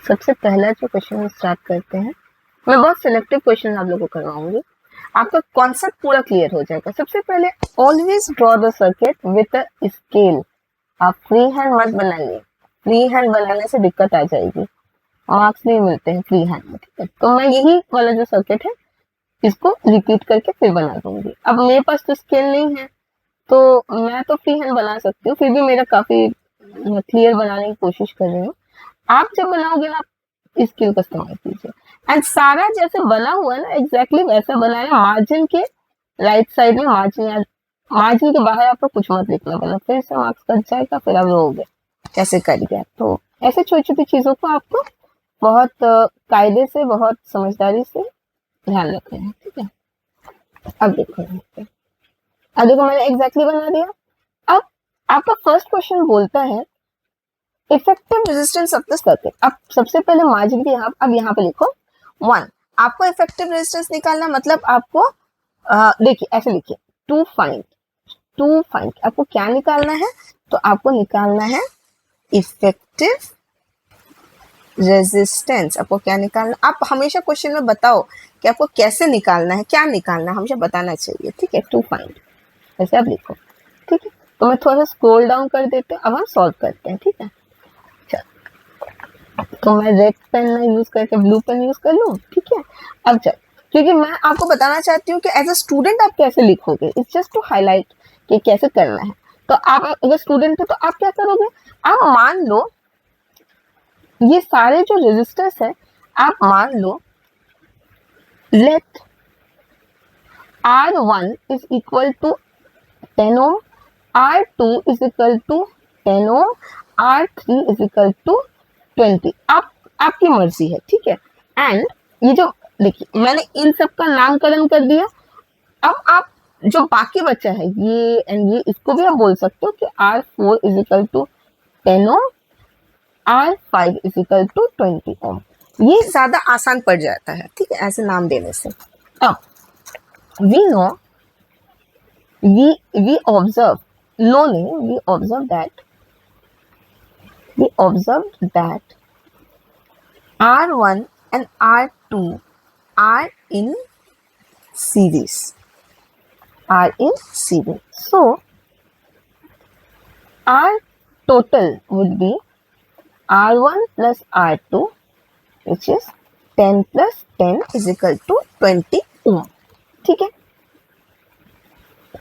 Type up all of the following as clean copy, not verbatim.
सबसे पहला जो क्वेश्चन स्टार्ट करते हैं, मैं बहुत सिलेक्टिव क्वेश्चन आप लोगों को करवाऊंगी, आपका कॉन्सेप्ट पूरा क्लियर हो जाएगा। सबसे पहले always draw the circuit with a scale. आप फ्री हैंड मत बनाइए, फ्री हैंड बनाने से दिक्कत आ जाएगी, मार्क्स नहीं मिलते हैं फ्री हैंड में, ठीक है। तो मैं यही वाला जो सर्किट है इसको रिपीट करके फिर बना दूंगी। अब मेरे पास तो स्केल नहीं है तो मैं तो फ्री हैंड बना सकती हूँ, फिर भी मेरा काफी क्लियर बनाने की कोशिश कर रही हूँ। आप जब बनाओगे ना, आप स्केल का इस्तेमाल कीजिए। एंड सारा जैसे बना हुआ है ना, एग्जैक्टली वैसा बनाए। मार्जिन के राइट साइड में मार्जिन के बाहर आपको कुछ मत लिखना, वरना फिर से मार्क्स कट जाएगा, फिर आप रोगे कैसे कट गया। तो ऐसे छोटी छोटी चीजों को आपको बहुत कायदे से, बहुत समझदारी से ध्यान रखना है, ठीक है। अब देखो मैंने एग्जैक्टली बना दिया। अब आपका फर्स्ट क्वेश्चन बोलता है effective resistance of the circuit. अब सबसे पहले मार्जिन के अब यहाँ पे लिखो 1। आपको इफेक्टिव रेजिस्टेंस निकालना, मतलब आपको देखिए ऐसे लिखिए, टू फाइंड आपको क्या निकालना है, तो आपको निकालना है इफेक्टिव रेजिस्टेंस। आपको क्या निकालना, आप हमेशा क्वेश्चन में बताओ कि आपको कैसे निकालना है, क्या निकालना है, हमेशा बताना चाहिए, ठीक है। टू फाइंड ऐसे आप लिखो, ठीक है। तो मैं थोड़ा सा स्क्रॉल डाउन कर देते हैं, अब हम सॉल्व करते हैं, ठीक है। तो मैं रेड पेन ना यूज करके ब्लू पेन यूज कर लूँ, ठीक है। अब चल, क्योंकि मैं आपको बताना चाहती हूँ कि एज अ स्टूडेंट आप कैसे लिखोगे, इट्स जस्ट टू हाईलाइट कि कैसे करना है। तो आप अगर स्टूडेंट है तो आप क्या करोगे, आप मान लो ये सारे जो रेजिस्टर्स है, आप मान लो let R1 is equal to 10 ohm, R2 is equal to 10 ohm, R3 is equal to 20। आपकी मर्जी है, ठीक है। एंड ये जो देखिए मैंने इन सब का नामकरण कर दिया। अब आप जो बाकी बचा है ये एंड ये, इसको भी आप बोल सकते हो कि R4 is equal to 10 ohm, R5 is equal to 20 ohm. ये ज्यादा आसान पड़ जाता है, ठीक है, ऐसे नाम देने से। अब we know we observe we observed that R1 and R2 are in series. So our total would be R1 plus R2, which is 10 plus 10 is equal to 20 ohm. ठीक है।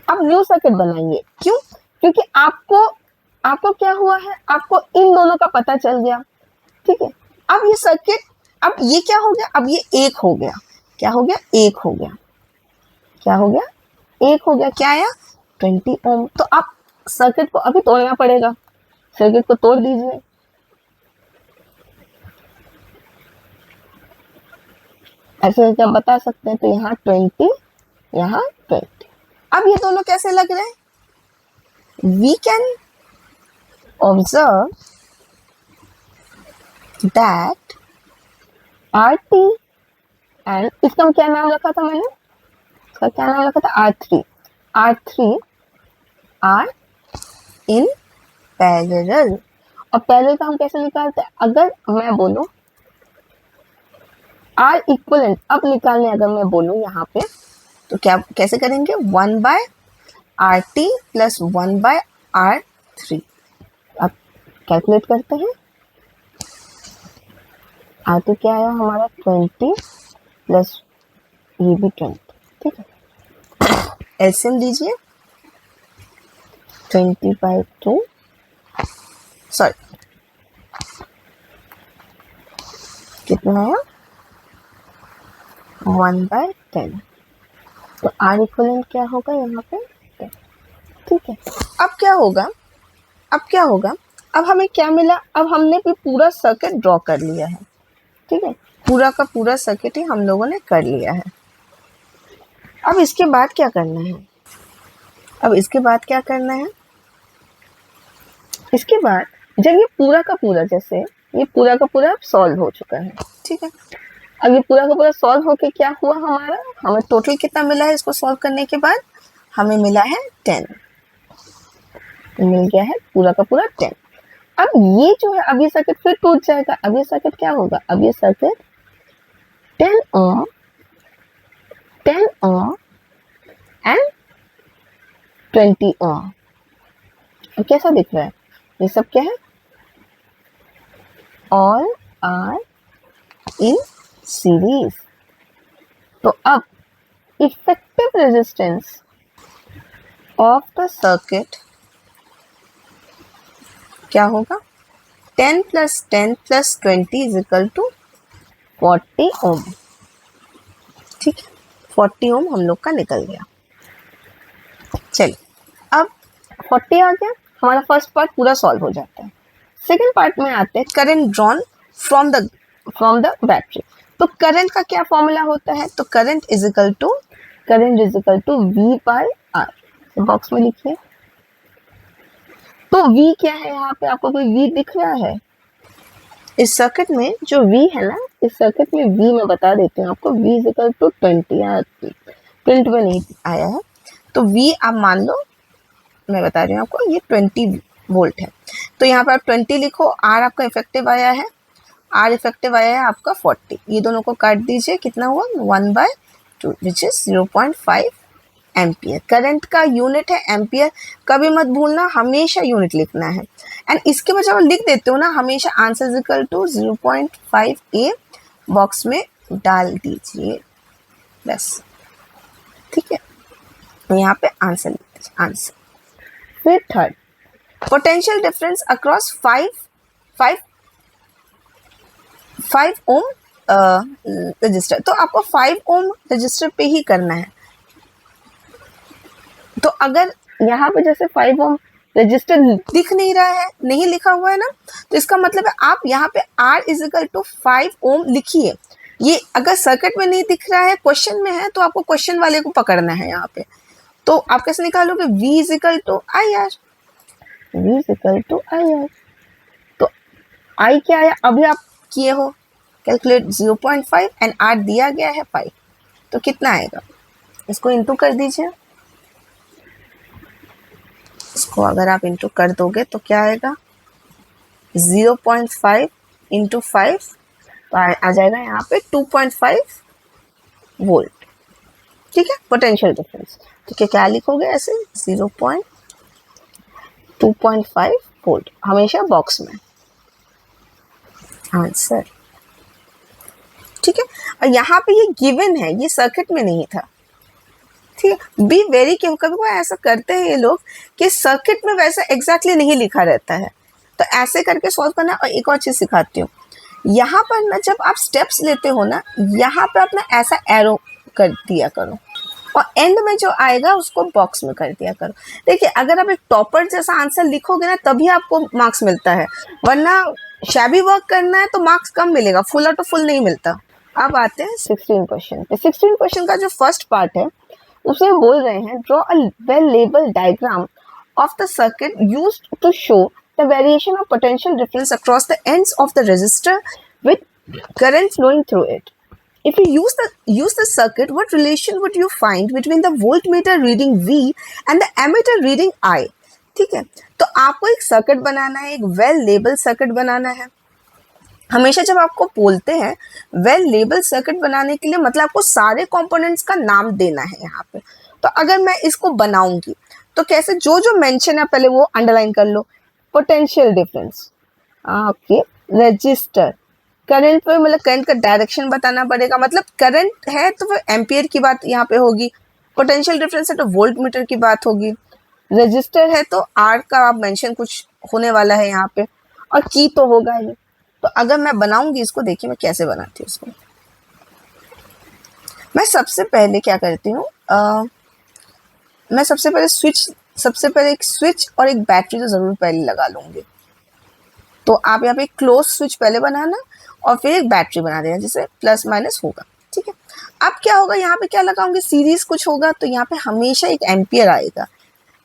अब न्यू सर्किट बनाएंगे, क्यों? क्योंकि आपको क्या हुआ है, आपको इन दोनों का पता चल गया, ठीक है। अब ये सर्किट, अब ये क्या हो गया, अब ये एक हो गया, क्या हो गया, एक हो गया, क्या हो गया, एक हो गया, क्या आया 20 ओम। तो आप सर्किट को अभी तोड़ना पड़ेगा, सर्किट को तोड़ दीजिए। ऐसे क्या बता सकते हैं, तो यहाँ 20, यहाँ 20। अब ये दोनों कैसे लग रहे हैं, we can observe that RT and इसका क्या नाम रखा था मैंने, इसका क्या नाम रखा था, R3 आर इन पैरेलल। और पैरेलल का हम कैसे निकालते हैं, अगर मैं बोलूं R इक्वलेंट, अब निकालने अगर मैं बोलूं यहाँ पे, तो क्या कैसे करेंगे, 1/RT प्लस 1/R3। अब कैलकुलेट करते हैं, RT क्या आया हमारा 20 प्लस ये भी 20, ठीक है। एलसीएम लीजिए, 20/2, सॉरी कितना आया 1/10। तो R इक्वलेंट क्या होगा यहाँ पे 10, ठीक है। अब क्या होगा, अब हमें क्या मिला, अब हमने भी पूरा सर्किट ड्रॉ कर लिया है, ठीक है, पूरा का पूरा सर्किट ही हम लोगों ने कर लिया है। अब इसके बाद क्या करना है, इसके बाद जब ये पूरा का पूरा, जैसे ये पूरा का पूरा सॉल्व हो चुका है, ठीक है। अब ये पूरा का पूरा सॉल्व होके क्या हुआ, हमें टोटल कितना मिला है, इसको सॉल्व करने के बाद हमें मिला है 10, मिल गया है पूरा का पूरा 10। अब ये जो है, अब ये सर्किट फिर टूट जाएगा। अब ये सर्किट क्या होगा, अब ये सर्किट 10 ohm एंड 20 ohm। कैसा दिख रहा है, ये सब क्या है, ऑल आर इन सीरीज। तो अब effective resistance of the circuit क्या होगा, 10 + 10 + 20 इज इक्वल टू 40 ओम। ठीक है, 40 ओम हम लोग का निकल गया। चलिए, अब 40 आ गया, हमारा फर्स्ट पार्ट पूरा सॉल्व हो जाता है। सेकेंड पार्ट में आते हैं, current drawn from the battery. तो करंट का क्या फॉर्मूला होता है, तो current is equal to V/R। Box में लिखिए। तो V क्या है, यहाँ पे आपको कोई V दिख रहा है इस सर्किट में, जो V है ना, इस सर्किट में V मैं बता देती हूँ आपको, V इज इक्वल टू 20। यहाँ प्रिंट में नहीं आया है, तो V आप मान लो, मैं बता रही हूँ आपको, ये 20 वोल्ट है। तो यहाँ पर आप 20 लिखो, R आपका इफेक्टिव आया है, R इफेक्टिव आया है आपका 40। ये दोनों को काट दीजिए, कितना हुआ, 1/2 विच इज 0.5 एम्पियर। करंट का यूनिट है एम्पियर, कभी मत भूलना, हमेशा यूनिट लिखना है। एंड इसके बजाय लिख देते हो ना, हमेशा answer is equal to 0.5 A box में डाल दीजिए बस। ठीक है, यहाँ पे आंसर लिख दीजिए, आंसर। फिर third, potential difference across 5 ohm resistor. तो आपको 5 ओम रजिस्टर पे ही करना है। तो अगर यहाँ पे जैसे 5 ओम रजिस्टर दिख नहीं रहा है, नहीं लिखा हुआ है ना, तो इसका मतलब है आप यहाँ पे R इज इक्वल टू 5 ओम लिखिए। ये अगर सर्किट में नहीं दिख रहा है, क्वेश्चन में है, तो आपको क्वेश्चन वाले को पकड़ना है यहाँ पे। तो आप कैसे निकालोगे, V is equal to IR। V is equal to IR। तो I क्या आया, अभी आप किए हो कैलकुलेट, 0.5 एंड R दिया गया है 5, तो कितना आएगा, इसको इंटू कर दीजिए। इसको अगर आप इंटू कर दोगे तो क्या आएगा, 0.5 इंटू 5, तो आ जाएगा यहाँ पे 2.5 वोल्ट। ठीक है, पोटेंशियल डिफरेंस। तो क्या लिखोगे ऐसे, 2.5 वोल्ट, हमेशा बॉक्स में आंसर। ठीक है, और यहाँ पे ये गिवन है, ये सर्किट में नहीं था। ठीक है, बी वेरी केयरफुल। कभी कोई ऐसा करते हैं ये लोग कि सर्किट में वैसा एग्जैक्टली नहीं लिखा रहता है, तो ऐसे करके सॉल्व करना। और एक और चीज सिखाती हूँ, यहाँ पर ना जब आप स्टेप्स लेते हो ना, यहाँ पे अपना ऐसा एरो कर दिया करो, और एंड में जो आएगा उसको बॉक्स में कर दिया करो। देखिए, अगर आप एक टॉपर जैसा आंसर लिखोगे ना, तभी आपको मार्क्स मिलता है, वरना शैबी वर्क करना है तो मार्क्स कम मिलेगा, फुल आउट ऑफ फुल नहीं मिलता। अब आते हैं 16 क्वेश्चन पे। 16 क्वेश्चन का जो फर्स्ट पार्ट है, उसमें बोल रहे हैं, draw a well label diagram of the circuit used to show the variation of potential difference across the ends of the resistor with current flowing through it. If you use the circuit, what relation would you find between the voltmeter reading V and the ammeter reading I? ठीक है, तो आपको एक circuit बनाना है, एक well label circuit बनाना है। हमेशा जब आपको बोलते हैं वेल लेबल सर्किट बनाने के लिए, मतलब आपको सारे कंपोनेंट्स का नाम देना है यहाँ पे। तो अगर मैं इसको बनाऊंगी तो कैसे, जो जो मेंशन है पहले वो अंडरलाइन कर लो। Potential difference, okay, register, current पे मतलब करंट का डायरेक्शन बताना पड़ेगा, मतलब करंट है तो फिर एम्पियर की बात यहाँ पे होगी, पोटेंशियल डिफरेंस है तो वोल्ट मीटर की बात होगी, रजिस्टर है तो आर का आप मेंशन कुछ होने वाला है यहाँ पे, और की तो होगा ही। तो अगर मैं बनाऊंगी इसको, देखिए मैं कैसे बनाती हूँ इसको। मैं सबसे पहले क्या करती हूँ, मैं सबसे पहले एक स्विच और एक बैटरी तो ज़रूर पहले लगा लूँगी। तो आप यहाँ पे क्लोज स्विच पहले बनाना और फिर एक बैटरी बना देना, जिससे प्लस माइनस होगा। ठीक है, अब क्या होगा, यहाँ पे क्या लगाऊंगी, सीरीज कुछ होगा, तो यहाँ पे हमेशा एक एम्पियर आएगा,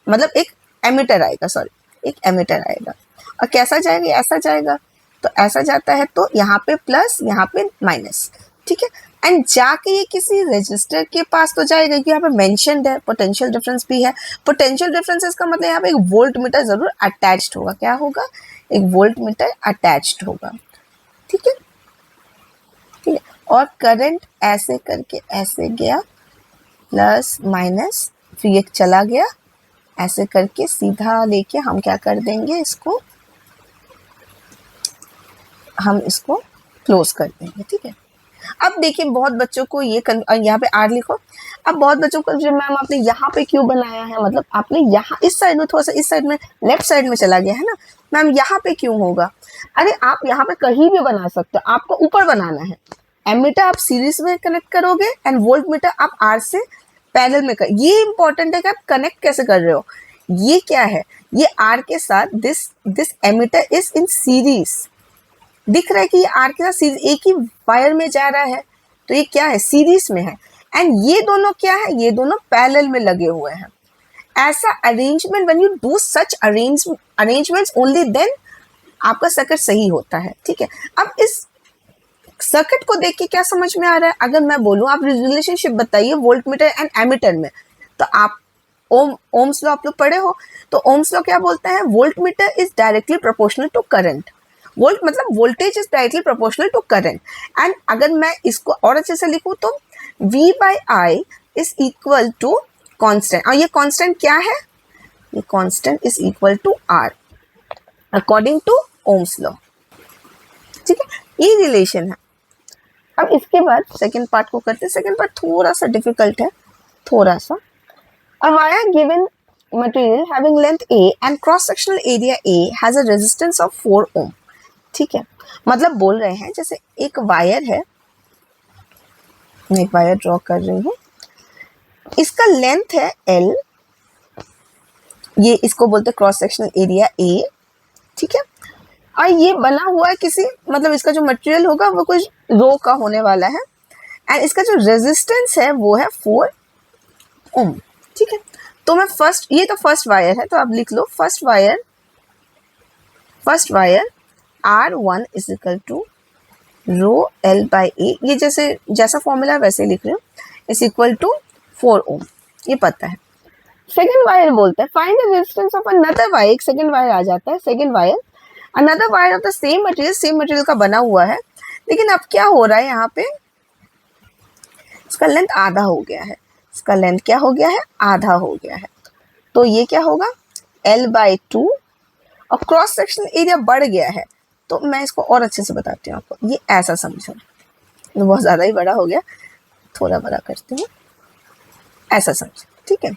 मतलब एक एमीटर आएगा, सॉरी एक एमीटर आएगा। और कैसा जाएगा, ऐसा जाएगा, तो ऐसा जाता है, तो यहाँ पे प्लस, यहाँ पे माइनस। ठीक है, एंड जाके ये किसी रजिस्टर के पास तो जाएगा, क्योंकि यहाँ पे मेंशन्ड है, पोटेंशियल डिफरेंस भी है। पोटेंशियल डिफरेंस इसका मतलब यहाँ पे एक वोल्ट मीटर जरूर अटैच्ड होगा। क्या होगा, एक वोल्ट मीटर अटैच्ड होगा, ठीक है, ठीक है। और करंट ऐसे करके ऐसे गया, प्लस माइनस, फिर ये चला गया, ऐसे करके सीधा लेके हम क्या कर देंगे, इसको हम इसको क्लोज कर देंगे, ठीक है। अब देखिए बहुत बच्चों को ये यहाँ पे आर लिखो। अब बहुत बच्चों को जो मैम आपने यहाँ पे क्यों बनाया है, मतलब आपने यहाँ इस साइड में थोड़ा सा, इस साइड में लेफ्ट साइड में चला गया है ना मैम, यहाँ पे क्यों होगा? अरे आप यहाँ पे कहीं भी बना सकते हो, आपको ऊपर बनाना है। एमीटर आप सीरीज में कनेक्ट करोगे एंड वोल्ट मीटर आप आर से पैरेलल में कर। ये इंपॉर्टेंट है कि आप कनेक्ट कैसे कर रहे हो। ये क्या है, ये आर के साथ this ammeter is in series, दिख रहा है कि ये आर के साथ सीरीज एक ही वायर में जा रहा है, तो ये क्या है, सीरीज में है। एंड ये दोनों क्या है, ये दोनों पैरेलल में लगे हुए हैं। ऐसा arrangement, when you do such arrangements only then आपका सर्किट सही होता है, ठीक है। अब इस सर्किट को देख के क्या समझ में आ रहा है? अगर मैं बोलूं आप रिलेशनशिप बताइए वोल्ट मीटर एंड एमीटर में, तो आप ओम्स लॉ आप लोग पढ़े हो, तो ओम्स लॉ क्या बोलता है, volt meter is directly proportional to current. Volt मतलब voltage is directly proportional to current. And अगर मैं इसको और अच्छे से लिखूं तो V by I is equal to constant, और ये कांस्टेंट क्या है, ये constant is equal to R according to Ohm's law, ठीक है। ये रिलेशन है। अब इसके बाद सेकेंड पार्ट को करते हैं। सेकेंड पार्ट थोड़ा सा डिफिकल्ट है, थोड़ा सा। A wire given material having length A and cross sectional area A has a resistance of 4 ohm, ठीक है। मतलब बोल रहे हैं जैसे एक वायर है, मैं एक वायर ड्रॉ कर रही हूँ, इसका लेंथ है L, ये इसको बोलते हैं क्रॉस सेक्शनल एरिया A, ठीक है। और ये बना हुआ है किसी, मतलब इसका जो मटेरियल होगा वो कुछ रो का होने वाला है, एंड इसका जो रेजिस्टेंस है वो है 4 ओम, ठीक है। तो मैं फर्स्ट, ये तो फर्स्ट वायर है, तो आप लिख लो first wire R1 is equal to rho L by A, ये जैसा फॉर्मूला वैसे लिख रहे हो, इज इक्वल टू 4 ओम, ये पता है। सेकेंड वायर बोलते हैं find the resistance of another wire, एक सेकेंड वायर आ जाता है, second wire another wire of the same material का बना हुआ है, लेकिन अब क्या हो रहा है यहाँ पे, इसका लेंथ आधा हो गया है, इसका लेंथ क्या हो गया है, आधा हो गया है। तो ये क्या होगा L/2, और क्रॉस सेक्शनल एरिया बढ़ गया है। तो मैं इसको और अच्छे से बताती हूँ आपको, ये ऐसा समझो, तो बहुत ज़्यादा ही बड़ा हो गया, थोड़ा बड़ा करती हूँ, ऐसा समझो, ठीक है।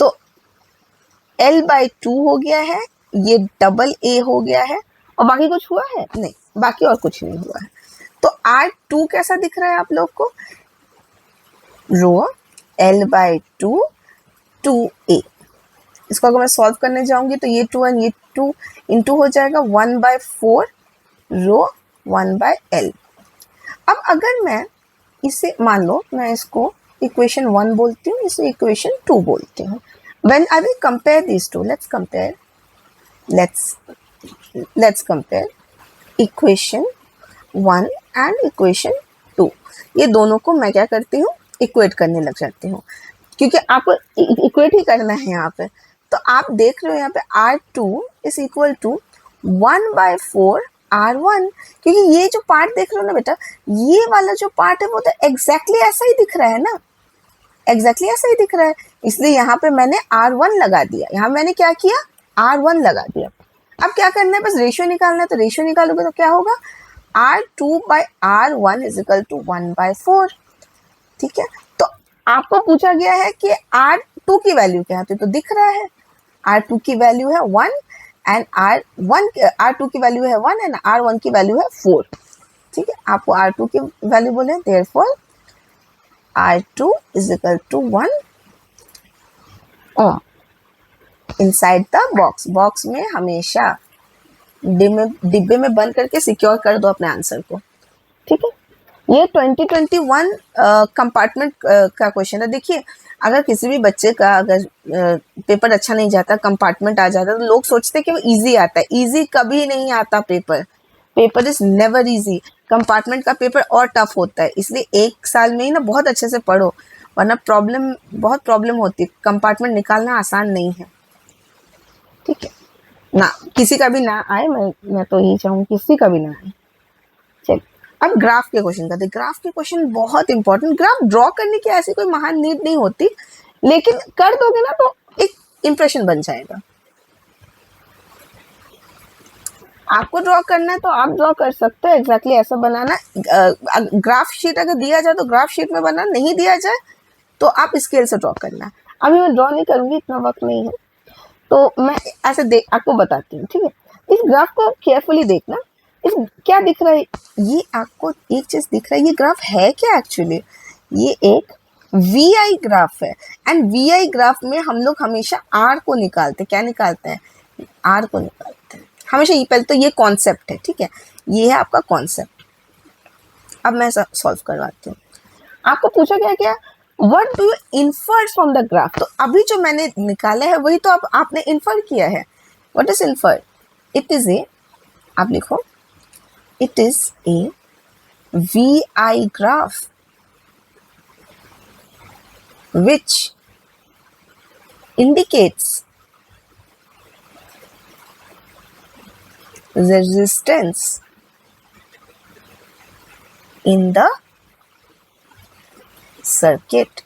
तो L/2 हो गया है, ये डबल A हो गया है, और बाकी कुछ हुआ है नहीं, बाकी और कुछ नहीं हुआ है। तो R2 कैसा दिख रहा है आप लोग को, रो L/2 2A। इसको अगर मैं सॉल्व करने जाऊंगी तो ये 2 एंड ये 2 इंटू हो जाएगा 1/4 रो 1/L। अब अगर मैं इसे, मान लो मैं इसको इक्वेशन 1 बोलती हूँ, इसे इक्वेशन 2 बोलती हूँ। When I will compare these two, let's compare equation 1 and equation 2। ये दोनों को मैं क्या करती हूँ, इक्वेट करने लग जाती हूँ, क्योंकि आपको इक्वेट ही करना है यहाँ पे। तो आप देख रहे हो यहाँ पे R2 is equal to 1/4 R1, क्योंकि ये जो पार्ट देख रहे हो ना बेटा, ये वाला जो पार्ट है वो तो एग्जैक्टली ऐसा ही दिख रहा है ना, एग्जैक्टली ऐसा ही दिख रहा है, इसलिए यहाँ पे मैंने R1 लगा दिया। यहाँ मैंने क्या किया, R1 लगा दिया। अब क्या करना है, बस रेशियो निकालना है, तो रेशियो निकालोगे तो क्या होगा, R2/R1 इज इक्वल टू 1/4, ठीक है। तो आपको पूछा गया है कि R2 की वैल्यू क्या है, तो दिख रहा है R2 की वैल्यू है 1 एंड R2 की वैल्यू है 1 एंड R1 की वैल्यू है 4, ठीक है। आपको R2 की वैल्यू बोले, therefore R2 is equal to 1 ohm inside the box में हमेशा डिब्बे में बंद करके सिक्योर कर दो अपने आंसर को, ठीक है। ये 2021 कंपार्टमेंट का क्वेश्चन है। देखिए अगर किसी भी बच्चे का अगर पेपर अच्छा नहीं जाता, कंपार्टमेंट आ जाता, तो लोग सोचते हैं कि वो इजी आता है। इजी कभी नहीं आता, paper is never easy. Compartment का पेपर और टफ होता है, इसलिए एक साल में ही ना बहुत अच्छे से पढ़ो, वरना बहुत प्रॉब्लम होती है। कंपार्टमेंट निकालना आसान नहीं है, ठीक है। ना किसी का भी ना आए, मैं तो यही चाहूँ किसी का भी ना आए। चल अब ग्राफ के क्वेश्चन करते। ग्राफ के क्वेश्चन बहुत इंपॉर्टेंट। ग्राफ ड्रॉ करने की ऐसी कोई महान नीड नहीं होती, लेकिन कर दोगे ना तो एक इंप्रेशन बन जाएगा। आपको ड्रॉ करना है तो आप ड्रॉ कर सकते हो, एग्जैक्टली ऐसा बनाना। ग्राफ शीट अगर दिया जाए तो ग्राफ शीट में बनाना, नहीं दिया जाए तो आप स्केल से ड्रॉ करना। अभी मैं ड्रॉ नहीं करूंगी, इतना वक्त नहीं है, तो मैं ऐसे आपको बताती हूँ, ठीक है। इस ग्राफ को केयरफुली देखना। इस क्या दिख रहा है, ये आपको एक चीज दिख रहा है, ये ग्राफ है क्या एक्चुअली? ये एक VI ग्राफ है। एंड VI ग्राफ में हम लोग हमेशा R को निकालते, क्या निकालते हैं? R को निकालते हैं हमेशा। ये पहले तो ये कॉन्सेप्ट है, ठीक है, ये है आपका कॉन्सेप्ट। अब मैं सॉल्व करवाती हूँ। आपको पूछा गया क्या, what do you infer from the graph? तो अभी जो मैंने निकाला है वही तो आपने इन्फर किया है। What is infer? It is a, आप लिखो, it is a VI graph which indicates resistance in the circuit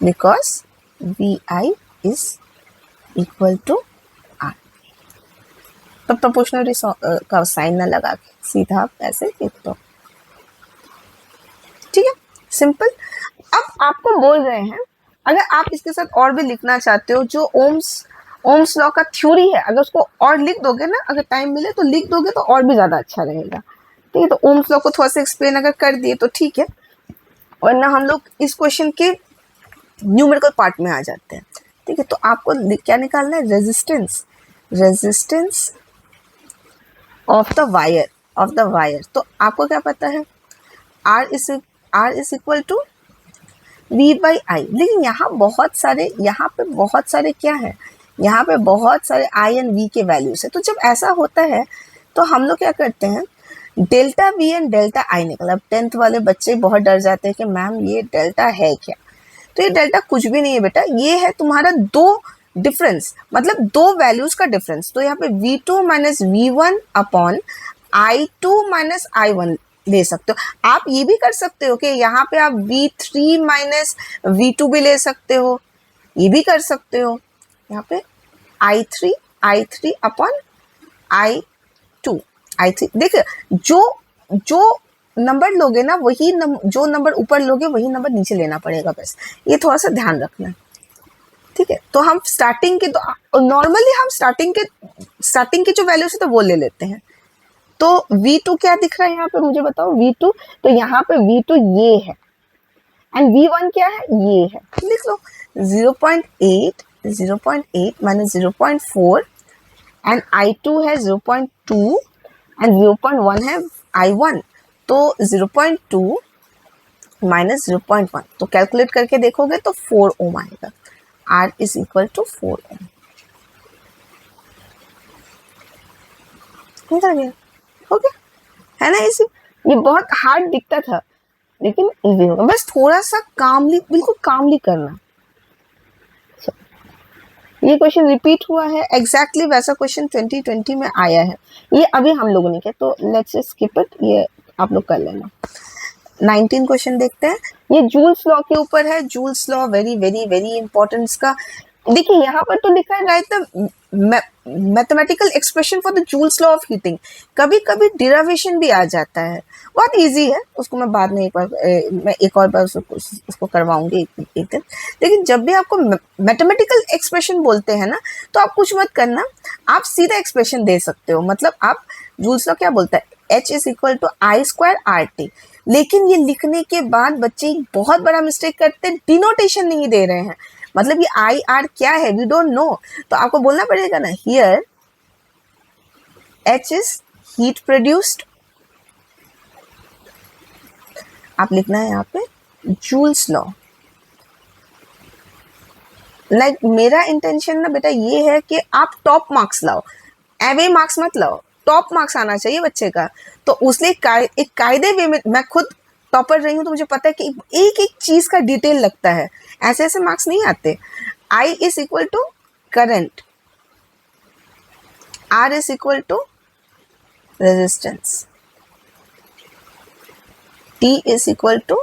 because VI is equal to R। तो प्रोपोर्शनल का साइन ना लगा के सीधा आप ऐसे लिख दो, ठीक है, सिंपल। अब आपको बोल रहे हैं, अगर आप इसके साथ और भी लिखना चाहते हो, जो ओम्स लॉ का थ्योरी है, अगर उसको और लिख दोगे ना, अगर टाइम मिले तो लिख दोगे तो और भी ज़्यादा अच्छा रहेगा, ठीक है। तो ओम्स लॉ को थोड़ा सा एक्सप्लेन अगर कर दिए तो ठीक है, वरना हम लोग इस क्वेश्चन के न्यूमेरिकल पार्ट में आ जाते हैं, ठीक है। तो आपको क्या निकालना है? Resistance of the wire. तो आपको क्या पता है, R is equal to V/I। लेकिन यहाँ पे बहुत सारे क्या है, यहाँ पे बहुत सारे I एंड V के वैल्यूज है। तो जब ऐसा होता है तो हम लोग क्या करते हैं, delta V and delta I निकला। अब 10th वाले बच्चे बहुत डर जाते हैं कि मैम ये डेल्टा है क्या? तो ये डेल्टा कुछ भी नहीं है बेटा, ये है तुम्हारा दो डिफरेंस, मतलब दो वैल्यूज का डिफरेंस। तो यहाँ पे V2 minus V1 upon I2 minus I1 ले सकते हो। आप ये भी कर सकते हो कि यहाँ पे आप V3 माइनस V2 भी ले सकते हो, ये भी कर सकते हो। यहाँ पे I3 अपॉन I3 देखिए, जो नंबर लोगे ना वही जो नंबर ऊपर लोगे वही नंबर नीचे लेना पड़ेगा, बस ये थोड़ा सा ध्यान रखना, ठीक है। तो हम स्टार्टिंग के, तो नॉर्मली हम स्टार्टिंग की जो वैल्यूज है तो वो ले लेते हैं। तो V2 क्या दिख रहा है यहाँ पे, मुझे बताओ V2। तो यहाँ पे V2 ये है एंड V1 क्या है, ये है। लिख लो 0.8 माइनस 0.4 एंड I2 है 0.2 एंड 0.1 है I1। तो 0.2 माइनस 0.1, तो कैलकुलेट करके देखोगे तो 4 ओम आएगा। R इज इक्वल टू 4 ओम। निकल गया, हो गया, है ना इजी। ये बहुत हार्ड दिखता था लेकिन इजी होगा, बस थोड़ा सा कामली, बिल्कुल कामली करना। ये क्वेश्चन रिपीट हुआ है, एग्जैक्टली वैसा क्वेश्चन 2020 में आया है। ये अभी हम लोगों ने किया, तो लेट्स स्किप इट, ये आप लोग कर लेना। 19 क्वेश्चन देखते हैं। ये जूल्स लॉ के ऊपर है। Joules law very very very important इसका। देखिए यहाँ पर तो लिखा है right the mathematical expression for the joules law of heating. कभी कभी डिरावेशन भी आ जाता है, बहुत इजी है, उसको मैं बाद में एक और बार उसको करवाऊंगी एक दिन। लेकिन जब भी आपको मैथमेटिकल एक्सप्रेशन बोलते हैं ना, तो आप कुछ मत करना, आप सीधा एक्सप्रेशन दे सकते हो। मतलब आप जूल्स लॉ क्या बोलता है, H is equal to I² RT। लेकिन ये लिखने के बाद बच्चे बहुत बड़ा मिस्टेक करते हैं, डिनोटेशन नहीं दे रहे हैं। मतलब ये IR क्या है, वी डोंट नो। तो आपको बोलना पड़ेगा ना, here H is heat produced, आप लिखना है यहाँ पे जूल्स लॉ। लाइक मेरा इंटेंशन ना बेटा ये है कि आप टॉप मार्क्स लाओ, एवे मार्क्स मत लाओ, टॉप मार्क्स आना चाहिए बच्चे का। तो उसलिए एक कायदे वे में, मैं खुद टॉपर रही हूँ तो मुझे पता है कि एक एक चीज का डिटेल लगता है, ऐसे ऐसे मार्क्स नहीं आते। I is equal to current, R is equal to resistance, T is equal to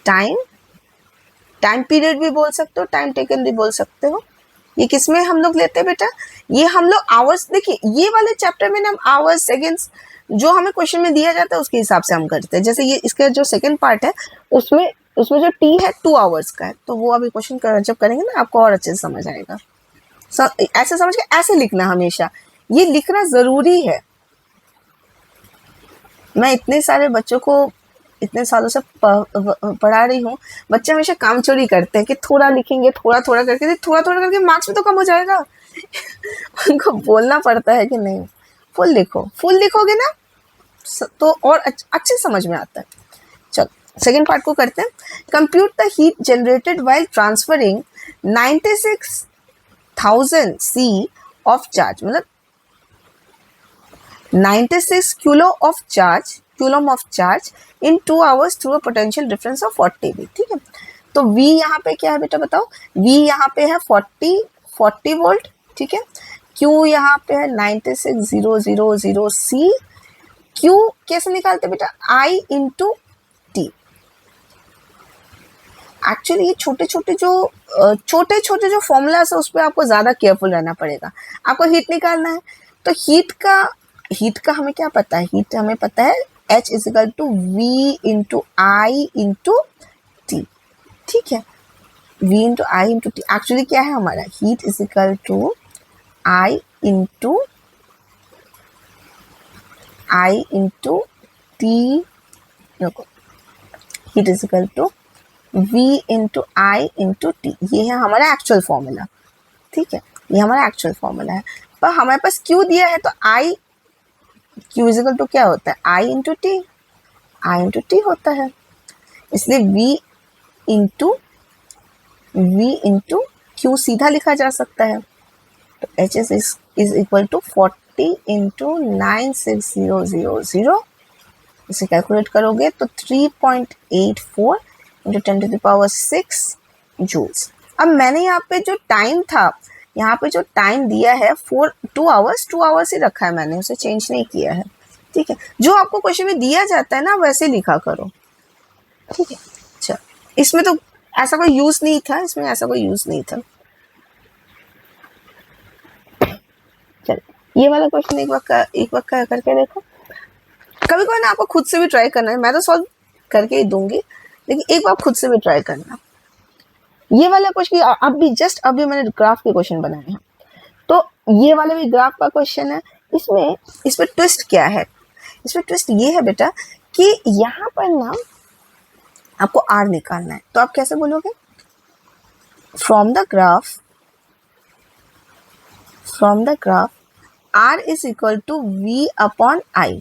time, time period भी बोल सकते हो, टाइम टेकन भी बोल सकते हो। ये किसमें हम लोग लेते हैं बेटा, ये हम लोग आवर्स, देखिए ये वाले चैप्टर में ना हम आवर्स सेकेंड्स जो हमें क्वेश्चन में दिया जाता है उसके हिसाब से हम करते हैं। जैसे ये इसका जो सेकंड पार्ट है उसमें जो टी है 2 आवर्स का है, तो वो अभी क्वेश्चन जब करेंगे ना आपको और अच्छे से समझ आएगा। ऐसे समझ के ऐसे लिखना, हमेशा ये लिखना जरूरी है। मैं इतने सारे बच्चों को इतने सालों से पढ़ा रही हूँ, बच्चे हमेशा काम चोरी करते हैं कि थोड़ा लिखेंगे, थोड़ा थोड़ा करके मार्क्स भी तो कम हो जाएगा। उनको बोलना पड़ता है कि नहीं फुल लिखो, फुल लिखोगे ना तो और अच्छे समझ में आता है। चलो सेकेंड पार्ट को करते हैं। Compute the heat generated while transferring 96,000 C of charge, मतलब 96 coulomb of charge in 2 hours through a potential difference of 40 V। ठीक है, तो V यहाँ पे क्या है बेटा बताओ, V यहाँ पे है 40 वोल्ट। ठीक है, Q यहाँ पे है 96,000 C। Q कैसे निकालते बेटा, I इंटू T। एक्चुअली ये छोटे छोटे जो फॉर्मूलास है उस पर आपको ज़्यादा केयरफुल रहना पड़ेगा। आपको हीट निकालना है तो हीट का हमें क्या पता है, हीट हमें पता है H is equal to V into I into T. ठीक है, V into I into T actually क्या है हमारा, heat is equal to I into T, देखो heat is equal to V into I into T, ये है हमारा actual formula. ठीक है, ये हमारा एक्चुअल फॉर्मूला है, पर हमारे पास Q दिया है तो Q इज इक्वल टू क्या होता है, I इंटू टी होता है, इसलिए V इंटू Q सीधा लिखा जा सकता है। तो H is equal to 40 into 96,000, इसे कैलकुलेट करोगे तो 3.84 into 10 to the power 6 joules. अब मैंने यहाँ पे जो टाइम दिया है 2 आवर्स ही रखा है मैंने, उसे चेंज नहीं किया है। ठीक है, जो आपको क्वेश्चन में दिया जाता है ना वैसे लिखा करो। ठीक है, अच्छा इसमें तो ऐसा कोई यूज नहीं था, चल ये वाला क्वेश्चन एक बार करके देखो। कभी कभी ना आपको खुद से भी ट्राई करना है, मैं तो सॉल्व करके ही दूंगी, लेकिन एक बार खुद से भी ट्राई करना। ये वाला क्वेश्चन अभी मैंने ग्राफ के क्वेश्चन बनाए हैं, तो ये वाला भी ग्राफ का क्वेश्चन है। इसमें ट्विस्ट क्या है, इसमें ट्विस्ट ये है बेटा कि यहाँ पर ना आपको R निकालना है, तो आप कैसे बोलोगे, from the graph R is equal to V upon I,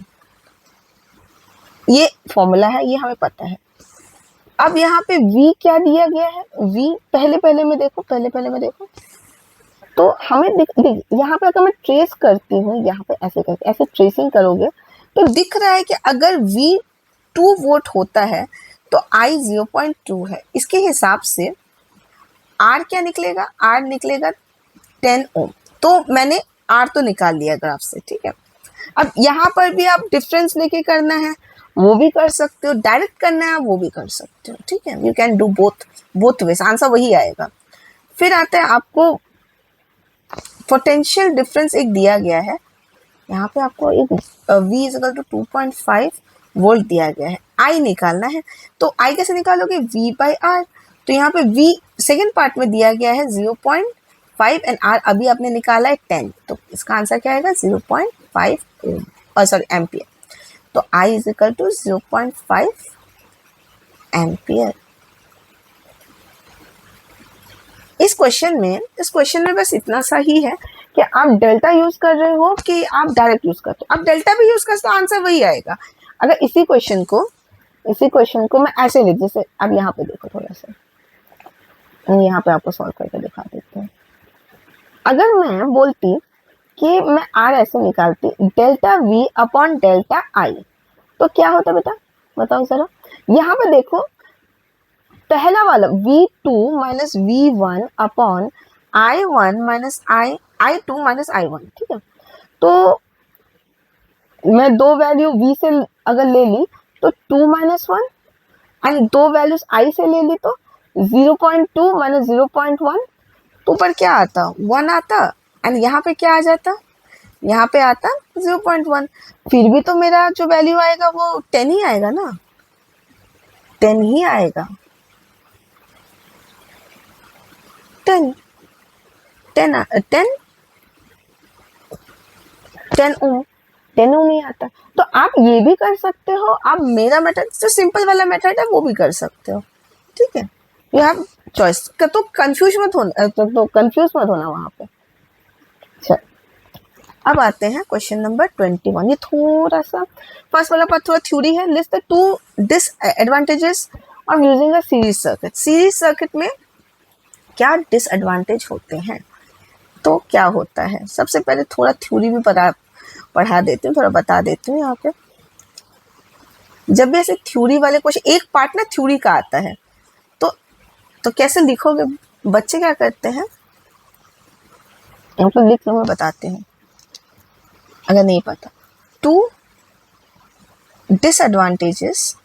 ये फॉर्मूला है, ये हमें पता है। अब यहाँ पे V क्या दिया गया है, V पहले में देखो, तो हमें यहाँ पे अगर मैं ट्रेस करती हूँ, यहाँ पे ऐसे ट्रेसिंग करोगे तो दिख रहा है कि अगर V 2 वोल्ट होता है तो I 0.2 है। इसके हिसाब से R क्या निकलेगा, R निकलेगा 10 ओम। तो मैंने R तो निकाल लिया ग्राफ से। ठीक है, अब यहाँ पर भी आप डिफरेंस लेके करना है वो भी कर सकते हो, डायरेक्ट करना है वो भी कर सकते हो। ठीक है, you can do both ways, answer वही आएगा। फिर आता है आपको पोटेंशियल डिफरेंस एक दिया गया है, यहाँ पे आपको एक V is equal to 2.5 volt दिया गया है, I निकालना है। तो I कैसे निकालोगे, V बाई R। तो यहाँ पे V सेकेंड पार्ट में दिया गया है 0.5 एंड R अभी आपने निकाला है 10, तो इसका आंसर क्या आएगा 0.5 एम्पियर। तो I is equal to 0.5 ampere. इस क्वेश्चन में बस इतना सा ही है कि आप डेल्टा यूज कर रहे हो कि आप डायरेक्ट यूज करते हो। आप डेल्टा भी यूज करते हो, आंसर वही आएगा। अगर इसी क्वेश्चन को मैं ऐसे लिख, जैसे अब यहाँ पे देखो, थोड़ा सा यहाँ पे आपको सॉल्व करके दिखा देते हैं। अगर मैं बोलती कि मैं R ऐसे निकालती, delta V upon delta I, तो क्या होता बेटा बताओ जरा। यहाँ पे देखो पहला वाला V2 minus V1 upon I1 minus I2 minus I1, ठीक है। तो मैं दो वैल्यू v से अगर ले ली तो 2 माइनस 1, एंड दो वैल्यूज I से ले ली तो 0.2 माइनस 0.1, तो ऊपर क्या आता, 1 आता, एंड यहाँ पे क्या आ जाता, यहाँ पे आता 0.1। फिर भी तो मेरा जो वैल्यू आएगा वो 10 ही आएगा ना, 10 ही आएगा, 10 10 10 10 ओम, 10 ओम ही आता। तो आप ये भी कर सकते हो, आप मेरा मेथड जो सिंपल वाला मेथड है वो भी कर सकते हो, ठीक है। You have choice. तो कंफ्यूज मत होना, तो कंफ्यूज मत होना वहां पे। चल, अब आते हैं क्वेश्चन नंबर 21। ये थोड़ा सा फर्स्ट वाला पार्ट थोड़ा थ्योरी है। List the 2 disadvantages of using a series circuit. Series circuit में क्या डिसएडवांटेज होते हैं, तो क्या होता है। सबसे पहले थोड़ा थ्योरी भी पढ़ा देती हूँ, थोड़ा बता देती हूँ यहाँ पे। जब भी ऐसे थ्योरी वाले क्वेश्चन, एक पार्ट ना थ्योरी का आता है, तो कैसे लिखोगे, बच्चे क्या करते हैं, मतलब लिख लो, मैं बताते हैं अगर नहीं पता। 2 disadvantages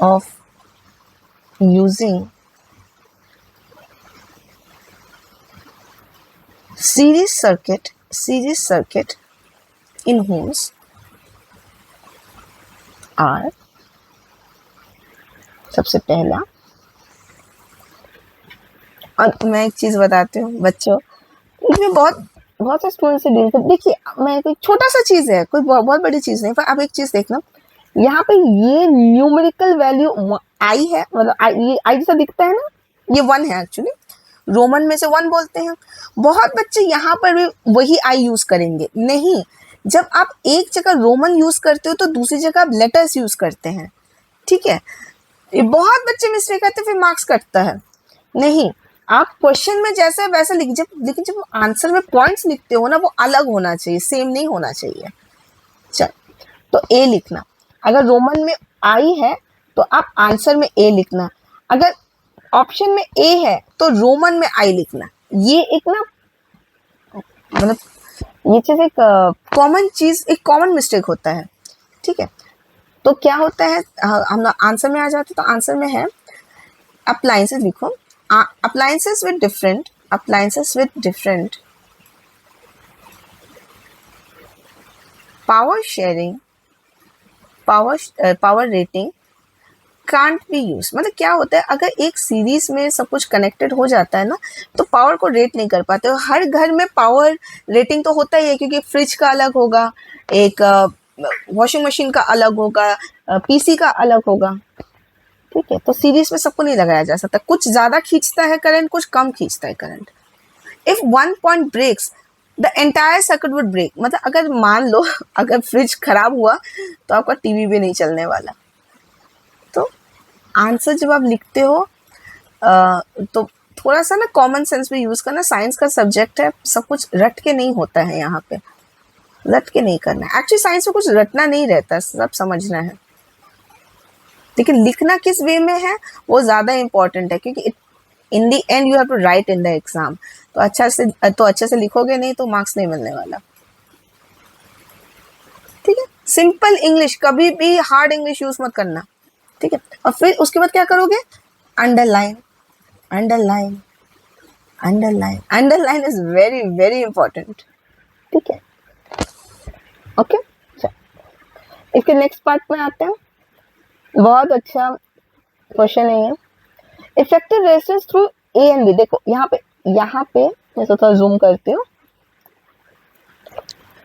of using series circuit in homes are, सबसे पहला, और मैं एक चीज बताती हूँ बच्चों, इसमें बहुत से स्टूडेंट से डील कर, देखिए मैं कोई छोटा सा चीज है, कोई बहुत बड़ी चीज नहीं, पर आप एक चीज देखना, यहाँ पे ये न्यूमेरिकल वैल्यू आई है, मतलब ये आई जैसा दिखता है ना, ये 1 है एक्चुअली, रोमन में से 1 बोलते हैं। बहुत बच्चे यहाँ पर भी वही आई यूज करेंगे, नहीं, जब आप एक जगह रोमन यूज करते हो तो दूसरी जगह आप लेटर्स यूज करते हैं, ठीक है। ये बहुत बच्चे मिस्टेक करते हैं, फिर मार्क्स कटता है। नहीं, आप क्वेश्चन में जैसा वैसा लिख, लेकिन जब आंसर में पॉइंट्स लिखते हो ना, वो अलग होना चाहिए, सेम नहीं होना चाहिए। चल, तो ए लिखना, अगर रोमन में आई है तो आप आंसर में ए लिखना, अगर ऑप्शन में ए है तो रोमन में आई लिखना। ये एक ना, मतलब ये चीज एक कॉमन चीज, एक कॉमन मिस्टेक होता है, ठीक है। तो क्या होता है, हम आंसर में आ जाते, तो आंसर में है अप्लायंसेस लिखो, appliances with different power sharing, power rating can't be use. मतलब क्या होता है, अगर एक सीरीज में सब कुछ कनेक्टेड हो जाता है ना, तो पावर को रेट नहीं कर पाते हो। हर घर में पावर रेटिंग तो होता ही है, क्योंकि फ्रिज का अलग होगा, एक वॉशिंग मशीन का अलग होगा, पीसी का अलग होगा, ठीक है। तो सीरीज में सबको नहीं लगाया जा सकता, कुछ ज्यादा खींचता है करंट, कुछ कम खींचता है current. If 1 point breaks the entire circuit would break. मतलब अगर मान लो अगर फ्रिज खराब हुआ तो आपका टीवी भी नहीं चलने वाला। तो आंसर जब आप लिखते हो तो थोड़ा सा ना कॉमन सेंस भी यूज करना। साइंस का सब्जेक्ट है, सब कुछ रट के नहीं होता है, यहाँ पे रट के नहीं करना है। एक्चुअली साइंस में कुछ रटना नहीं रहता, सब समझना है, लेकिन लिखना किस वे में है वो ज्यादा इंपॉर्टेंट है, क्योंकि in the end you have to write in the exam. तो अच्छे से लिखोगे नहीं तो मार्क्स नहीं मिलने वाला, ठीक है। सिंपल इंग्लिश, कभी भी हार्ड इंग्लिश यूज मत करना, ठीक है। और फिर उसके बाद क्या करोगे, underline, underline, underline, underline is very very important, ठीक है। ओके, इसके नेक्स्ट पार्ट में आते हैं। बहुत अच्छा क्वेश्चन है ये। Effective resistance through A and B. देखो यहाँ पे मैं थोड़ा जूम करती हूँ,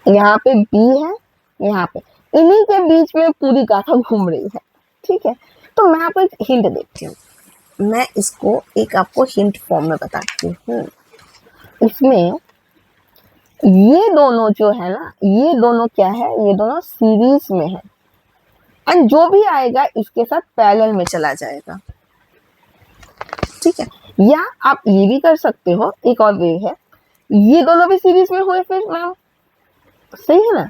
यहाँ पे बी है, यहाँ पे, इन्हीं के बीच में पूरी गाथा घूम रही है, ठीक है। तो मैं आपको एक हिंट देती हूँ, मैं इसको एक आपको हिंट फॉर्म में बताती हूँ। इसमें ये दोनों जो है ना, ये दोनों क्या है, ये दोनों सीरीज में है, एंड जो भी आएगा इसके साथ पैरेलल में चला जाएगा, ठीक है। या आप ये भी कर सकते हो, एक और वे है, ये दोनों भी सीरीज में हुए, फिर मैम सही है ना,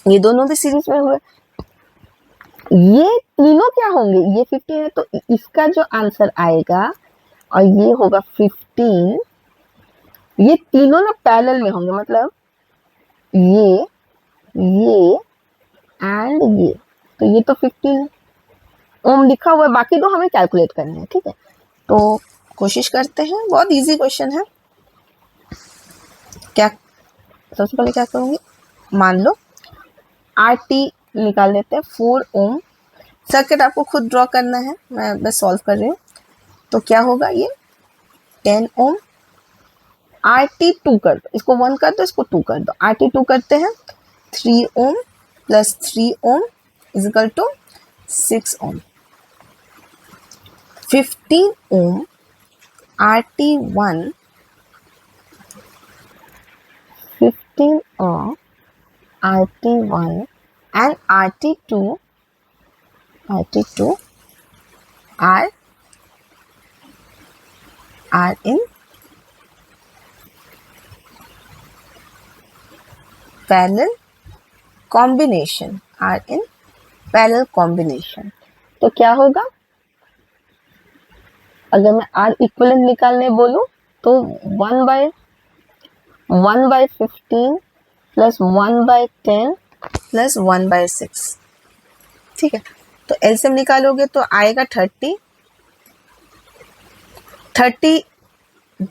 ये दोनों भी सीरीज में हुए, ये तीनों क्या होंगे, ये 15 है तो इसका जो आंसर आएगा और ये होगा 15, ये तीनों ना पैरेलल में होंगे, मतलब ये एंड ये, तो ये तो 15 है, ओम लिखा हुआ है, बाकी तो हमें कैलकुलेट करना है। ठीक है, तो कोशिश करते हैं, बहुत इजी क्वेश्चन है। क्या सबसे पहले क्या करूँगी, मान लो RT निकाल लेते हैं, 4 ओम। सर्किट आपको खुद ड्रॉ करना है, मैं बस सॉल्व कर रही हूँ। तो क्या होगा, ये 10 ओम, RT 2 कर दो, इसको 1 कर दो, इसको 2 कर दो, RT 2 करते हैं, 3 ohm plus 3 ohm is equal to 6 ohm. 15 ohm RT1, 15 ohm RT1 and RT2 are in parallel combination, तो क्या होगा, अगर मैं R इक्विवेलेंट निकालने बोलूं तो 1/15 प्लस 1/10 प्लस 1/6। ठीक है, तो एलसीएम निकालोगे तो आएगा 30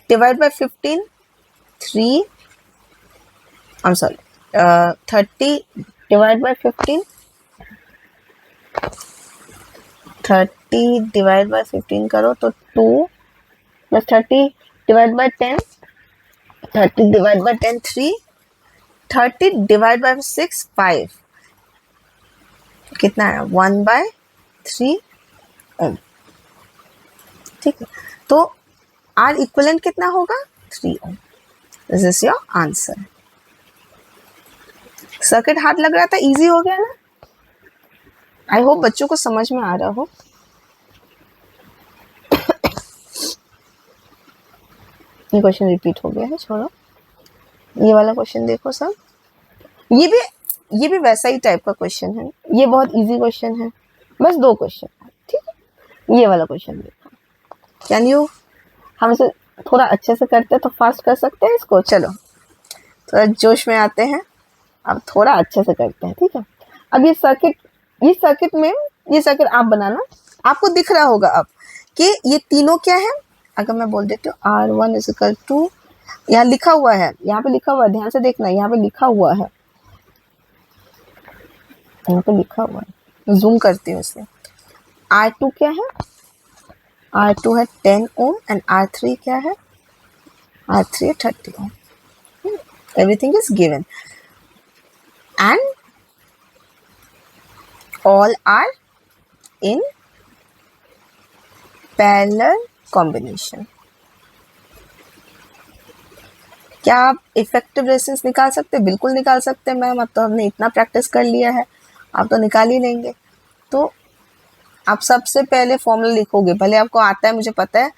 divide by 15, 3, 30 divide by 15, 30 divide by 15 करो तो 2 plus 30 divide by 10, 30 divide by 10 3, 30 divide by 6 5, कितना है 1/3 ओम। ठीक है, तो R इक्विवेलेंट कितना होगा 3 ohm. This is your answer. Circuit hard लग रहा था, इजी हो गया ना। आई होप बच्चों को समझ में आ रहा हो। ये क्वेश्चन रिपीट हो गया है, छोड़ो, ये वाला क्वेश्चन देखो सब, ये भी वैसा ही टाइप का क्वेश्चन है, ये बहुत इजी क्वेश्चन है, बस 2 क्वेश्चन है। ठीक है, ये वाला क्वेश्चन देखो, कैन यू, हम इसे थोड़ा अच्छे से करते हैं तो फास्ट कर सकते हैं इसको। चलो थोड़ा जोश में आते हैं, अब थोड़ा अच्छे से करते हैं। ठीक है, अब ये सर्किट आप बनाना, आपको दिख रहा होगा अब कि ये तीनों क्या है। अगर मैं बोल देती हूँ R1 इज इक्वल टू, यहाँ लिखा हुआ है, यहाँ पे लिखा हुआ है, ध्यान से देखना, यहाँ पे लिखा हुआ है, यहाँ पे लिखा हुआ है, जूम करती हूँ इसे। R2 क्या है, R2 है 10 ओम एंड R3 क्या है, R3 है 30 ohm. Everything is given and all are in parallel combination। क्या आप इफेक्टिव रेजिस्टेंस निकाल सकते हैं? बिल्कुल निकाल सकते हैं मैम, अब तो हमने इतना प्रैक्टिस कर लिया है, आप तो निकाल ही लेंगे। तो आप सबसे पहले फॉर्मूला लिखोगे, भले आपको आता है, मुझे पता है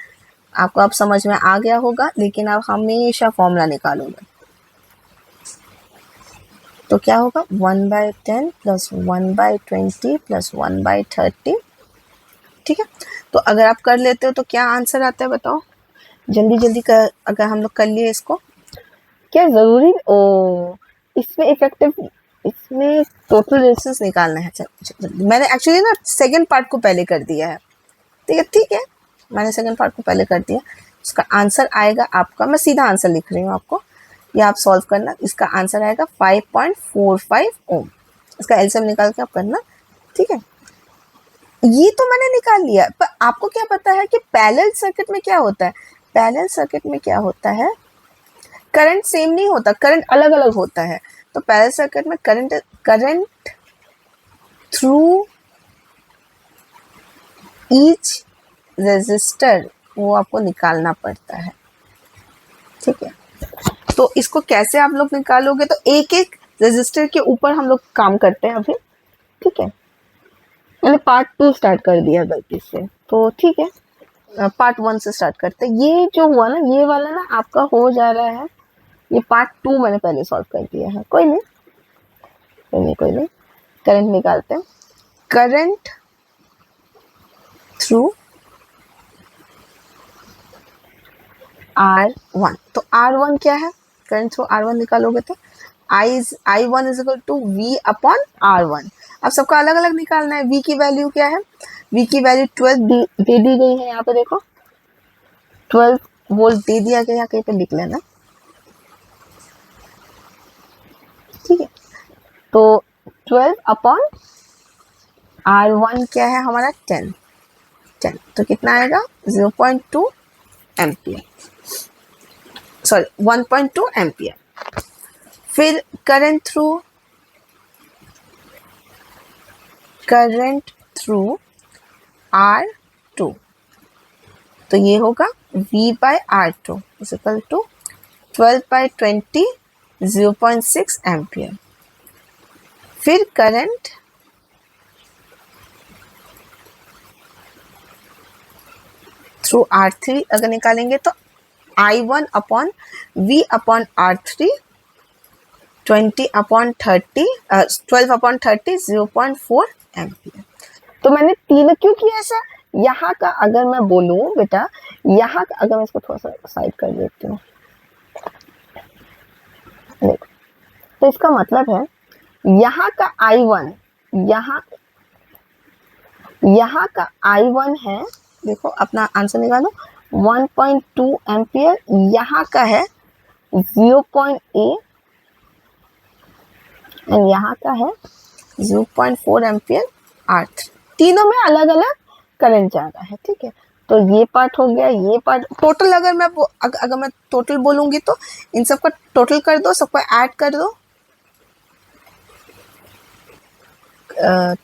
आपको अब समझ में आ गया होगा, लेकिन आप हमेशा फॉर्मूला निकालोगे। तो क्या होगा 1/10 प्लस 1/20 प्लस 1/30। ठीक है, तो अगर आप कर लेते हो तो क्या आंसर आता है बताओ, जल्दी जल्दी कर, अगर हम लोग कर लिए इसको, क्या जरूरी इसमें टोटल रेजिस्टेंस निकालना है। मैंने एक्चुअली ना सेकंड पार्ट को पहले कर दिया है। ठीक है, मैंने सेकंड पार्ट को पहले कर दिया। इसका आंसर आएगा आपका, मैं सीधा आंसर लिख रही हूँ आपको, या आप सॉल्व करना। इसका आंसर आएगा 5.45 ओम। इसका एलसीएम निकाल के आप करना। ठीक है, ये तो मैंने निकाल लिया, पर आपको क्या पता है कि पैरेलल सर्किट में क्या होता है। पैरेलल सर्किट में क्या होता है, करंट सेम नहीं होता, करंट अलग अलग होता है। तो पैरेलल सर्किट में करंट थ्रू ईच रेजिस्टर वो आपको निकालना पड़ता है। ठीक है, तो इसको कैसे आप लोग निकालोगे, तो एक एक रेजिस्टर के ऊपर हम लोग काम करते हैं अभी। ठीक है, मैंने पार्ट 2 स्टार्ट कर दिया गलती से, तो ठीक है, पार्ट 1 से स्टार्ट करते हैं। ये जो हुआ ना, ये वाला ना आपका हो जा रहा है, ये पार्ट 2 मैंने पहले सॉल्व कर दिया है। कोई नहीं, करंट निकालते हैं। करंट थ्रू R1, तो R1 क्या है, करंट थ्रू R1 निकालोगे तो I1 is equal to V upon R1। अब सबका अलग अलग निकालना है। V की वैल्यू क्या है, V की वैल्यू 12 दे दी गई है, यहाँ पे देखो 12 वोल्ट दे दिया गया, कहीं पे लिख लेना, ठीक है। तो 12 अपॉन R1 क्या है हमारा 10, तो कितना आएगा 0.2 एम्पियर, सॉरी 1.2 एम्पियर। फिर करंट थ्रू R2, तो ये होगा V by R2 is equal to 12/20 0.6 ampere. फिर करंट थ्रू R3 अगर निकालेंगे तो I1 upon V upon R3 12 upon 30 0.4 ampere. तो मैंने तीनों क्यों किया ऐसा, यहाँ का अगर मैं बोलूँ बेटा, यहाँ का अगर मैं इसको थोड़ा सा साइड कर देती हूँ, देखो, तो इसका मतलब है यहाँ का I1, यहाँ का I1 है, देखो अपना आंसर निकालो 1.2 एम्पियर, यहाँ का है 0.8 एंड यहाँ का है 0.4 एम्पियर R3। तीनों में अलग अलग करंट जा रहा है, ठीक है। तो ये पार्ट हो गया, ये पार्ट टोटल अगर मैं टोटल बोलूंगी तो इन सबका टोटल कर दो, सबको ऐड कर दो,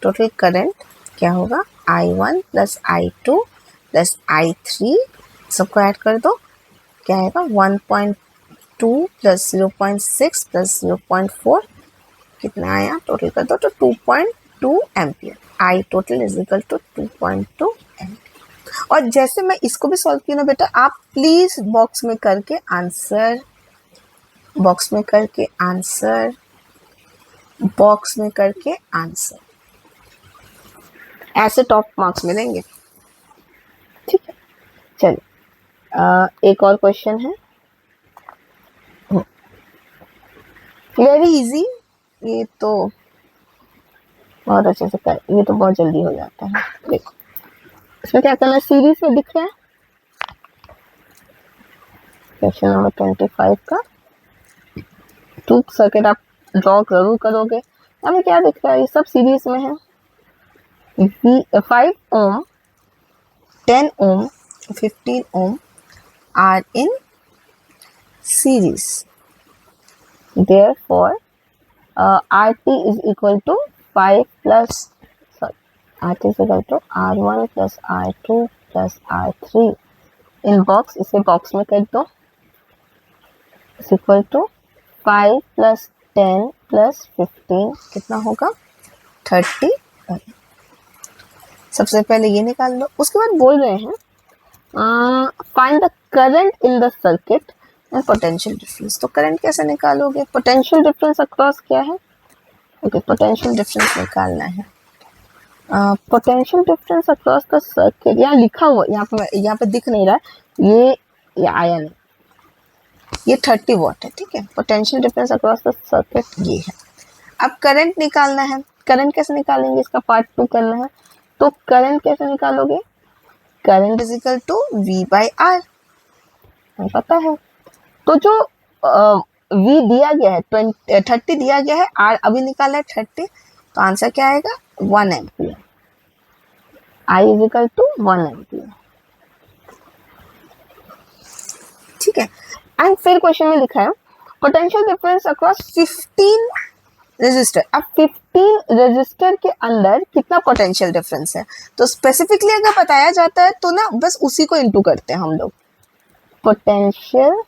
टोटल करंट क्या होगा I1 plus I2 plus I3, सबको ऐड कर दो, क्या आएगा 1.2 प्लस 0.6 प्लस 0.4, कितना आया टोटल कर दो तो 2.2 ampere. I total is equal to 2.2 ampere. और जैसे मैं इसको भी सॉल्व किया ना बेटा, आप प्लीज बॉक्स में करके आंसर, ऐसे टॉप मार्क्स मिलेंगे, ठीक है। चलिए एक और क्वेश्चन है, वेरी इजी, ये तो बहुत अच्छे से कर, ये तो बहुत जल्दी हो जाता है। देखो इसमें क्या करना है, सीरीज में दिख रहा है क्वेश्चन नंबर 25 का 2 सर्किट आप ड्रॉ जरूर करोगे। हमें क्या दिख रहा है, ये सब सीरीज में है, 5 ohm 10 ohm 15 ohm are in series, therefore RT is equal to 5 plus RT is equal to R1 plus R2 plus R3 in box, इसे बॉक्स में कर दो, is equal to 5 plus 10 plus 15 कितना होगा 30। सबसे पहले ये निकाल लो, उसके बाद बोल रहे हैं find the current in the circuit and potential difference. तो करंट कैसे निकालोगे, पोटेंशियल डिफरेंस अक्रॉस क्या है, ओके पोटेंशियल डिफरेंस निकालना है। Potential difference across the circuit, यहाँ लिखा हुआ, यहाँ पे दिख नहीं रहा है, ये आया नहीं, ये 30 वॉट है, ठीक है। Potential difference across the circuit ये है। अब करंट निकालना है, करंट कैसे निकालेंगे, इसका पार्ट 2 करना है। तो करंट कैसे निकालोगे, current is equal to V by R, पता है। तो जो V दिया गया है 30 दिया गया है, R अभी निकाला है 30, तो आंसर क्या आएगा 1 ampere, I is equal to 1 ampere, ठीक है। एंड फिर क्वेश्चन में लिखा है पोटेंशियल डिफरेंस अक्रॉस 15 रजिस्टर। अब 15 रजिस्टर के अंदर कितना पोटेंशियल डिफरेंस है, तो स्पेसिफिकली अगर बताया जाता है तो ना बस उसी को इंटू करते हैं हम लोग, पोटेंशियल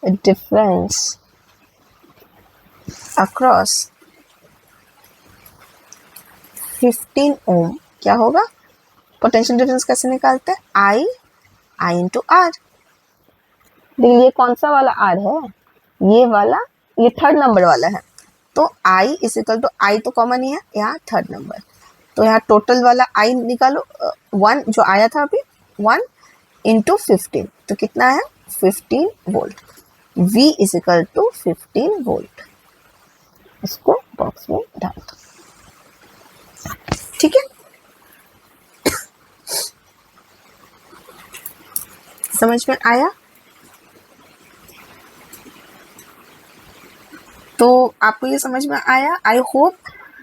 डिफरेंस अक्रॉस 15 ओम क्या होगा, पोटेंशियल डिफरेंस कैसे निकालते हैं, I इंटू R। देखिए ये कौन सा वाला R है, ये वाला, ये 3rd नंबर वाला है, तो I is equal to I तो कॉमन ही है यहाँ 3rd नंबर, तो यहाँ टोटल वाला आई निकालो, 1 जो आया था अभी, 1 इंटू 15, तो कितना है 15 volt. V is equal to 15 volt. इसको बॉक्स में डाल दो, ठीक है। समझ में आया? तो आपको ये समझ में आया? आई होप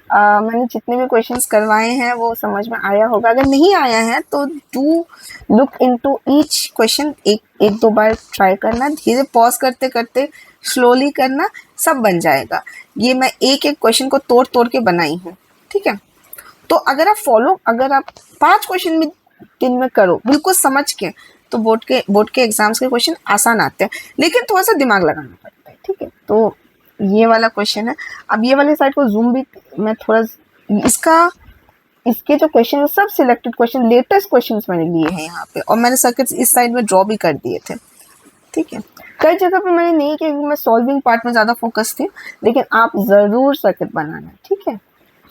मैंने जितने भी क्वेश्चंस करवाए हैं वो समझ में आया होगा। अगर नहीं आया है तो do look into each question, एक दो बार ट्राई करना, धीरे पॉज करते करते स्लोली करना, सब बन जाएगा। ये मैं एक एक क्वेश्चन को तोड़ तोड़ के बनाई हूँ, ठीक है। तो अगर आप 5 क्वेश्चन भी दिन में करो बिल्कुल समझ के, तो बोर्ड के एग्जाम्स के क्वेश्चन आसान आते हैं, लेकिन थोड़ा सा दिमाग लगाना पड़ता है, ठीक है। तो ये वाला क्वेश्चन है। अब ये वाले साइड को जूम भी मैं थोड़ा, इसके जो क्वेश्चन है सब सिलेक्टेड क्वेश्चन, लेटेस्ट क्वेश्चंस मैंने लिए हैं यहाँ पे, और मैंने सर्किट्स इस साइड में ड्रॉ भी कर दिए थे, ठीक है। कई जगह पे मैंने नहीं किया क्योंकि मैं सॉल्विंग पार्ट में ज़्यादा फोकस थी, लेकिन आप ज़रूर सर्किट बनाना, ठीक है।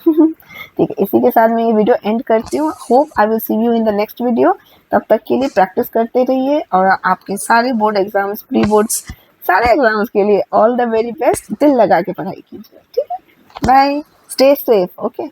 ठीक है, इसी के साथ मैं ये वीडियो एंड करती हूँ। Hope I will see you in the next video. तब तक के लिए प्रैक्टिस करते रहिए, और आपके सारे बोर्ड एग्जाम्स, प्री बोर्ड्स, सारे एग्जाम्स के लिए ऑल द वेरी बेस्ट। दिल लगा के पढ़ाई कीजिए, ठीक है। Bye, stay safe, okay.